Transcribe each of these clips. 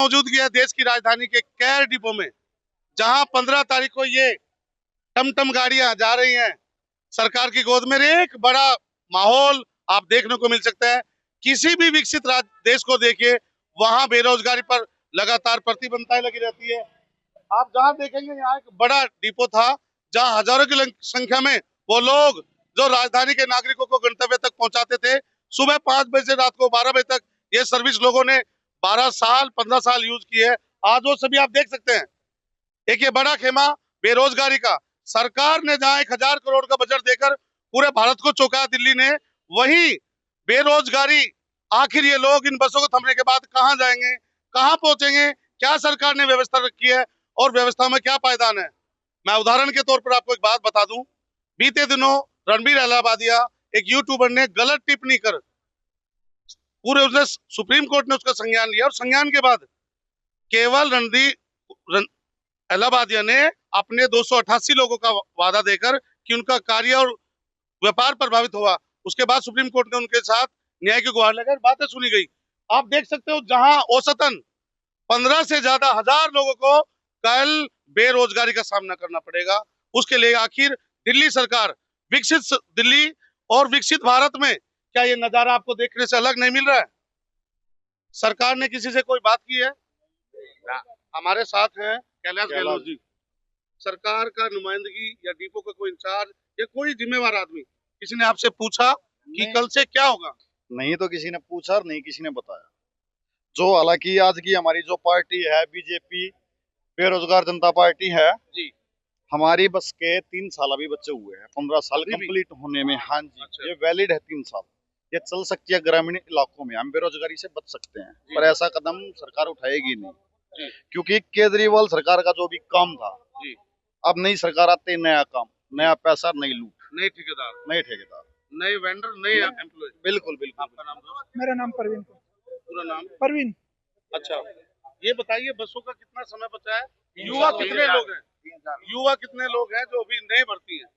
मौजूदगी है देश की राजधानी के कैर डिपो में, जहां 15 तारीख को ये टमटम गाड़ियां जा रही हैं सरकार की गोद में। एक बड़ा माहौल आप देखने को मिल सकता है। किसी भी विकसित देश को देखिए, वहां बेरोजगारी पर लगातार प्रतिबंधताएं लगी रहती है। आप जहां देखेंगे, यहाँ एक बड़ा डिपो था जहां हजारों की संख्या में वो लोग जो राजधानी के नागरिकों को गंतव्य तक पहुंचाते थे, सुबह 5 बजे से रात को 12 बजे तक ये सर्विस लोगों ने 12 साल 15 साल यूज की है। आज वो सभी आप देख सकते हैं। एक ये बड़ा खेमा बेरोजगारी का, सरकार ने जहां 1000 करोड़ का बजट देकर पूरे भारत को चौंकाया दिल्ली ने, वही बेरोजगारी, आखिर ये लोग इन बसों को थमने के बाद कहां जाएंगे, कहां पहुंचेंगे, क्या सरकार ने व्यवस्था रखी है और व्यवस्था में क्या पायदान है। मैं उदाहरण के तौर पर आपको एक बात बता दूं, बीते दिनों रणबीर इलाहाबादिया एक यूट्यूबर ने गलत टिप्पणी कर पूरे उसने सुप्रीम कोर्ट ने उसका संज्ञान लिया और संज्ञान के बाद केवल रणबीर इलाहाबादिया ने अपने 288 लोगों का वादा देकर कि उनका कार्य और व्यापार प्रभावित हुआ, उसके बाद सुप्रीम कोर्ट ने उनके साथ न्याय की गुहार लगाकर बातें सुनी गई। आप देख सकते हो जहां औसतन 15 से ज्यादा हजार लोगों को कल बेरोजगारी का सामना करना पड़ेगा, उसके लिए आखिर दिल्ली सरकार, विकसित दिल्ली और विकसित भारत में क्या ये नजारा आपको देखने से अलग नहीं मिल रहा है? सरकार ने किसी से कोई बात की है? हमारे साथ हैं कैलाश गहलोत जी। सरकार का नुमाइंदगी या डिपो का कोई इंचार्ज या कोई जिम्मेवार आदमी, किसी ने आपसे पूछा कि कल से क्या होगा? नहीं तो किसी ने पूछा और नहीं किसी ने बताया। जो हालांकि आज की हमारी जो पार्टी है बीजेपी, बेरोजगार जनता पार्टी है जी, हमारी बस के 3 साल अभी बच्चे हुए हैं 15 साल कंप्लीट होने में। हाँ जी, अच्छा। ये वैलिड है 3 साल, ये चल सकती है ग्रामीण इलाकों में, हम बेरोजगारी से बच सकते हैं। पर ऐसा कदम सरकार उठाएगी नहीं जी, क्योंकि केजरीवाल सरकार का जो भी काम था जी, अब नई सरकार आते नया काम, नया पैसा, नई लूट, नए ठेकेदार, नए वेंडर, नए एम्प्लॉय। बिल्कुल बिल्कुल। आपका नाम दोस्त? मेरा नाम परवीन। पूरा नाम? परवीन। अच्छा, ये बताइए बसों का कितना समय बचा है? युवा कितने लोग हैं? युवा कितने लोग हैं जो अभी नए भर्ती हैं?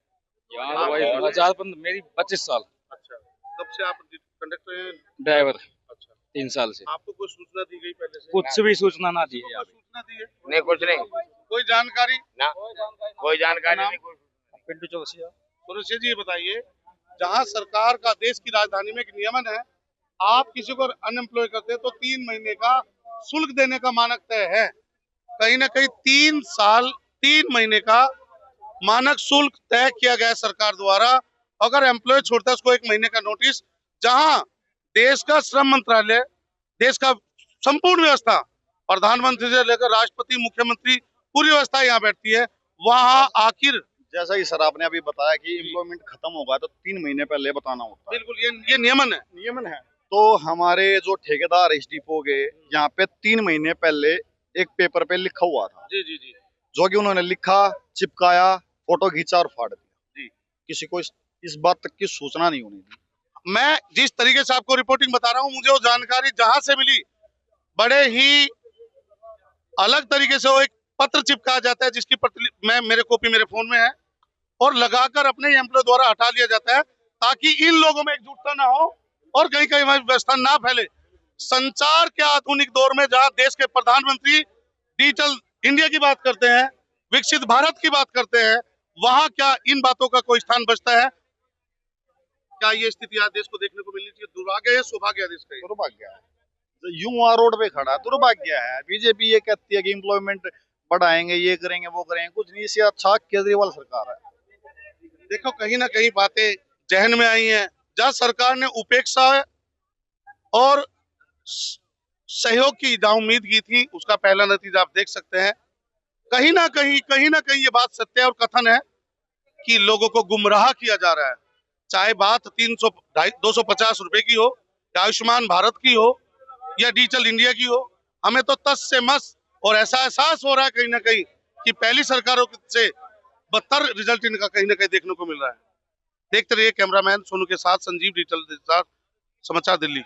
मेरी 25 साल। अच्छा, कब से आप कंडक्टर हैं? ड्राइवर। अच्छा, 3 साल से। आपको कोई सूचना दी गई पहले से? कुछ भी सूचना ना दी है। सूचना दी है? नहीं, कुछ नहीं, कोई जानकारी ना कोई जानकारी नहीं। पिंटू चौरसिया। सुरेश जी, बताइए, जहां सरकार का देश की राजधानी में एक नियमन है, आप किसी को अनएम्प्लॉय करते हैं तो 3 महीने का शुल्क देने का मानक तय है। कहीं ना कहीं 3 महीने का मानक शुल्क तय किया गया है सरकार द्वारा। अगर एम्प्लॉय छोड़ता है उसको 1 महीने का नोटिस, जहां देश का श्रम मंत्रालय, देश का संपूर्ण व्यवस्था, प्रधानमंत्री से लेकर राष्ट्रपति, मुख्यमंत्री, पूरी व्यवस्था यहाँ बैठती है, वहां आखिर जैसा कि सर आपने अभी बताया कि एम्प्लॉयमेंट खत्म होगा तो 3 महीने पहले बताना होता है। बिल्कुल ये नियमन है। तो हमारे जो ठेकेदार इस डिपो के यहाँ पे 3 महीने पहले एक पेपर पे लिखा हुआ था, जी जी जी, जो कि उन्होंने लिखा, चिपकाया, फोटो खींचा और फाड़ दिया। जी, किसी को इस बात तक की सूचना नहीं होनी थी। मैं जिस तरीके से आपको रिपोर्टिंग बता रहा हूँ, मुझे वो जानकारी जहां से मिली, बड़े ही अलग तरीके से वो एक पत्र चिपकाया जाता है जिसकी मेरे कॉपी मेरे फोन में है, और लगाकर अपने एम्प्लॉय द्वारा हटा लिया जाता है ताकि इन लोगों में एकजुटता ना हो और कहीं कहीं व्यवस्था ना फैले। संचार के आधुनिक दौर में जहां देश के प्रधानमंत्री डिजिटल इंडिया की बात करते हैं, विकसित भारत की बात करते हैं, वहां क्या इन बातों का कोई स्थान बचता है? क्या ये स्थिति आज देश को देखने को मिलनी चाहिए? दुर्भाग्य है, सौभाग्य है देश का? दुर्भाग्य है, यूं वहां रोड पे खड़ा, दुर्भाग्य है। बीजेपी ये कहती है कि एम्प्लॉयमेंट बढ़ाएंगे, ये करेंगे, वो करेंगे, कुछ नहीं। इससे अच्छा केजरीवाल सरकार है। देखो, कहीं ना कहीं बातें जहन में आई हैं, जहां सरकार ने उपेक्षा और सहयोग की जहां उम्मीद की थी, उसका पहला नतीजा आप देख सकते हैं। कहीं ना कहीं ये बात सत्य है और कथन है कि लोगों को गुमराह किया जा रहा है। चाहे बात 250 रुपए की हो, या आयुष्मान भारत की हो, या डिजिटल इंडिया की हो, हमें तो तस से मस और ऐसा एहसास हो रहा है कहीं ना कहीं कि पहली सरकारों से बदतर रिजल्ट इनका कहीं ना कहीं देखने को मिल रहा है। देखते रहिए, कैमरामैन सोनू के साथ संजीव, डिजिटल समाचार, दिल्ली।